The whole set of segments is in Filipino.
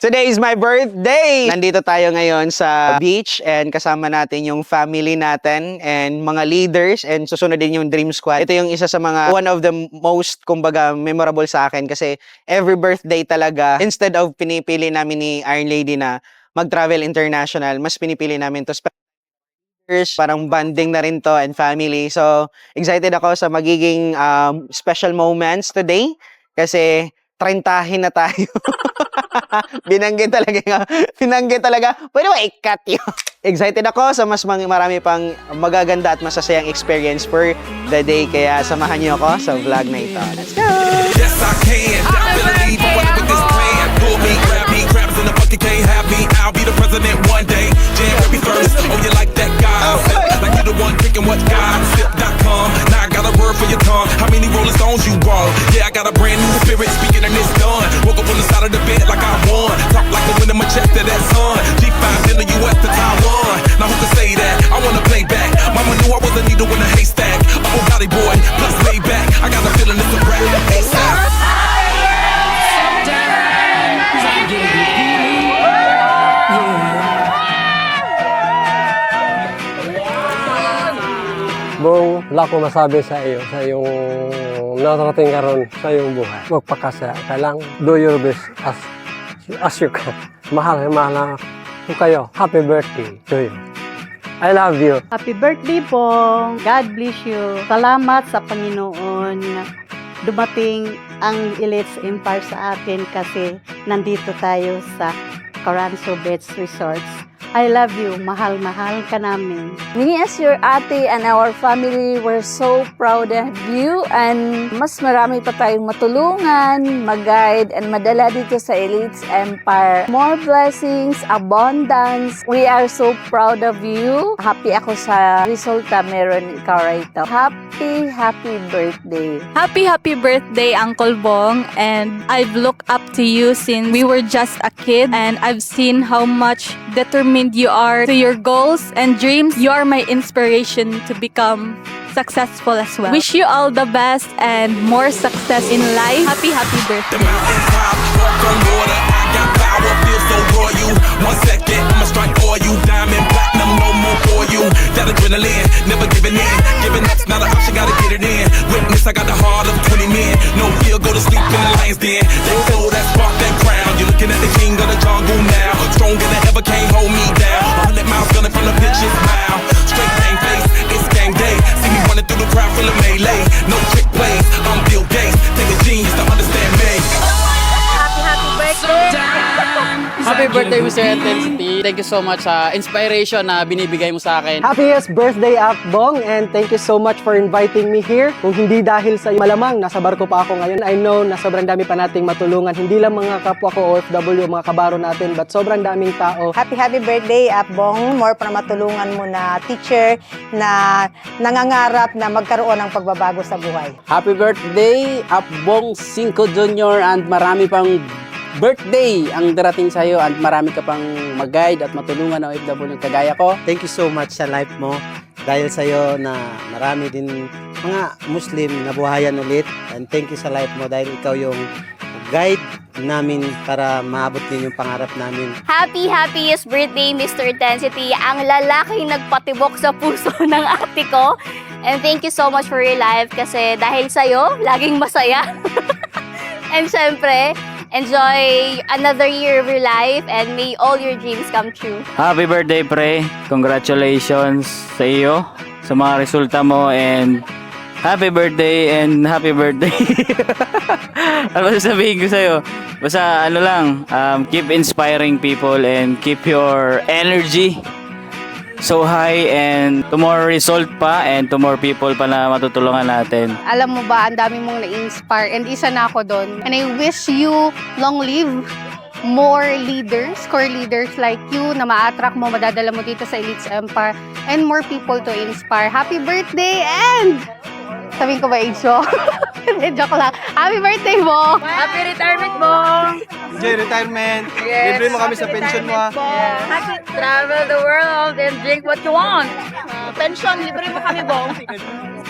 Today is my birthday! Nandito tayo ngayon sa beach and kasama natin yung family natin and mga leaders and susunod din yung Dream Squad. Ito yung isa sa mga one of the most, kumbaga, memorable sa akin kasi every birthday talaga, instead of pinipili namin ni Iron Lady na mag-travel international, mas pinipili namin to parang bonding na rin to and family. So, excited ako sa magiging special moments today kasi 30 na tayo. Binanggit talaga. Pwede ba i-cut yun? Excited ako sa mas marami pang magaganda at masasayang experience for the day. Kaya samahan niyo ako sa vlog na ito. Let's go! Yes, I can. I believe I'm running with this plan. Pull me, grab me, crabs in the bucket can't have me. I'll be the president one day. January 1st. Oh, you like that guy? Like you're the one drinking what God sip.com. Now I got a word for your tongue. How many Rolling Stones you want? Yeah, I got a brand new spirit speaking and it's done. Woke up on the side of the bed like I won. Talk like the wind in my chest to that sun. G5 in the US to Taiwan. Now who can say that? I wanna play back. Mama knew I was a needle in a haystack. A Bugatti boy, plus way back. I got a feeling it's a rap. ASAP. Bong, wala ko masabi sa iyo, sa iyong natarating karon sa iyong buhay. Magpakasaya ka lang, do your best as you can. Mahal ko kayo. Happy birthday to you. I love you. Happy birthday po. God bless you. Salamat sa Panginoon. Dumating ang Elites Empire sa atin kasi nandito tayo sa Caranzo Beach Resorts. I love you. Mahal-mahal ka namin. Me as your ate and our family, we're so proud of you and mas marami pa tayong matulungan, mag-guide and madala dito sa Elites Empire. More blessings, abundance. We are so proud of you. Happy ako sa resulta meron ikaw rito. Happy birthday. Happy birthday, Uncle Bong. And I've looked up to you since we were just a kid and I've seen how much determined you are to your goals and dreams. You are my inspiration to become successful as well. Wish you all the best and more success in life. Happy birthday. The mountains high, walk on water. I got power, feel so royal. 1 second, I'ma strike for you. Diamond, platinum, no more for you. That adrenaline, never giving in. Giving up's not an option, gotta get it in. Witness, I got the heart of 20 men. No fear, go to sleep in the lion's den. That soul, that spark, that crown. You're looking at the king of the jungle now. Stronger than ever, can't hold me down. 100 miles gunning from the pitch's mile. Straight game face, it's game day. See me running through the crowd full of melee. No trick plays, I'm Bill Gates. Take a genius to understand me. Happy birthday! Happy birthday, Mr. Intensity. Thank you so much sa inspiration na binibigay mo sa akin. Happiest birthday, Akbong, and thank you so much for inviting me here. Kung hindi dahil sa malamang, nasa barko pa ako ngayon. I know na sobrang dami pa nating matulungan. Hindi lang mga kapwa ko OFW, mga kabaro natin, but sobrang daming tao. Happy birthday, Akbong. More pa na matulungan mo na teacher na nangangarap na magkaroon ng pagbabago sa buhay. Happy birthday, Apbong 5 Junior, and marami pang birthday ang darating sa iyo and marami ka pang mag-guide at matulungan ng OFW kagaya ko. Thank you so much sa life mo. Dahil sa iyo na marami din mga Muslim na buhayan ulit. And thank you sa life mo dahil ikaw yung guide namin para maabot din yung pangarap namin. Happiest birthday, Mr. Intensity. Ang lalaking nagpatibok sa puso ng ate ko. And thank you so much for your life kasi dahil sa'yo, laging masaya. And syempre, enjoy another year of your life and may all your dreams come true. Happy birthday, pre. Congratulations sa iyo, sa mga resulta mo, and happy birthday and happy birthday. Ano sasabihin ko sa'yo? Basta ano lang, keep inspiring people and keep your energy so high and to more result pa and to more people pa na matutulungan natin. Alam mo ba, ang dami mong na-inspire and isa na ako doon. And I wish you long live, more leaders, core leaders like you na ma-attract mo, madadala mo dito sa Elites Empire and more people to inspire. Happy birthday and sabihin ko ba age mo? Joke lang. Happy birthday mo! Happy retirement, Bong! Enjoy retirement. Libre mo kami sa pension mo. Travel the world and drink what you want. Pension, libre mo kami, Bong.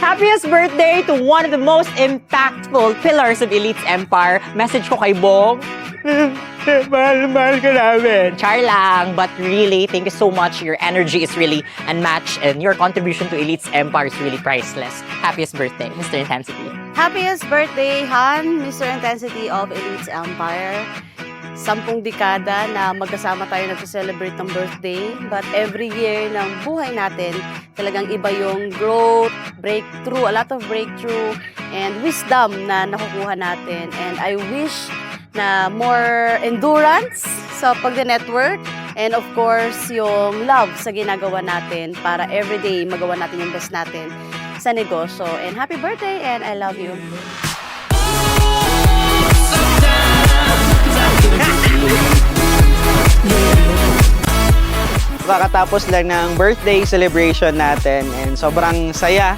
Happiest birthday to one of the most impactful pillars of Elites Empire. Message ko kay Bong. Mahal ka namin. Char lang, but really, thank you so much. Your energy is really unmatched and your contribution to Elites Empire is really priceless. Happiest birthday, Mr. Intensity. Happiest birthday, Han, Mr. Intensity of Elites Empire. 10 dekada na magkasama tayo nag-celebrate ng birthday. But every year ng buhay natin, talagang iba yung growth, breakthrough, a lot of breakthrough, and wisdom na nakukuha natin. And I wish na more endurance sa pagde-network, and of course, yung love sa ginagawa natin para everyday magawa natin yung best natin sa negosyo. And happy birthday, and I love you. Kakatapos lang ng birthday celebration natin and sobrang saya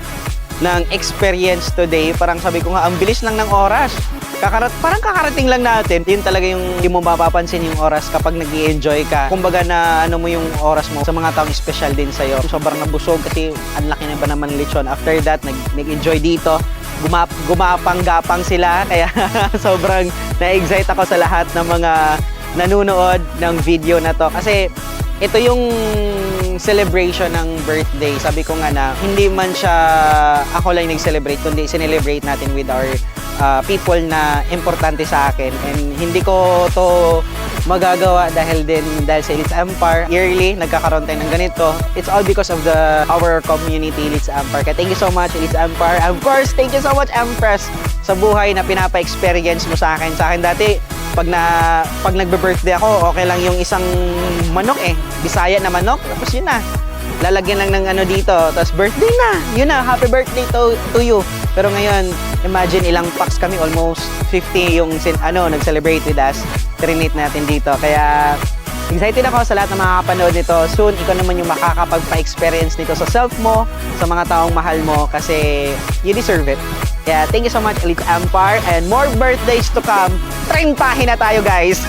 ng experience today. Parang sabi ko nga, ang bilis lang ng oras. Parang kakarating lang natin. Yun talaga yung hindi mo mapapansin yung oras kapag nag-i-enjoy ka. Kumbaga na ano mo yung oras mo sa mga taong special din sa'yo. Sobrang nabusog kasi ang laki na ba naman ng lechon. After that, nag-enjoy dito. Gumapang-gapang sila. Kaya sobrang na-excite ako sa lahat ng mga nanonood ng video na to. Kasi ito yung celebration ng birthday. Sabi ko nga na hindi man siya ako lang nag-celebrate, kundi sinelebrate natin with our people na importante sa akin. And hindi ko to magagawa dahil sa Elites Empire. Yearly, nagkakaroon tayo ng ganito. It's all because of our community, Elites Empire. Kaya thank you so much, Elites Empire. Of course, thank you so much, Empress, sa buhay na pinapa-experience mo sa akin. Sa akin dati, pag nagbe-birthday ako, okay lang yung isang manok Bisaya na manok. Tapos yun na. Lalagyan lang ng ano dito. Tapos birthday na. Yun na. Happy birthday to you. Pero ngayon, imagine ilang packs kami. Almost 50 yung nag-celebrate with us. Trinate natin dito. Kaya excited ako sa lahat ng mga kapanood nito. Soon, ikaw naman yung makakapagpa-experience nito sa self mo, sa mga taong mahal mo. Kasi you deserve it. Kaya thank you so much, Elites Empire. And more birthdays to come. 30 na tayo, guys.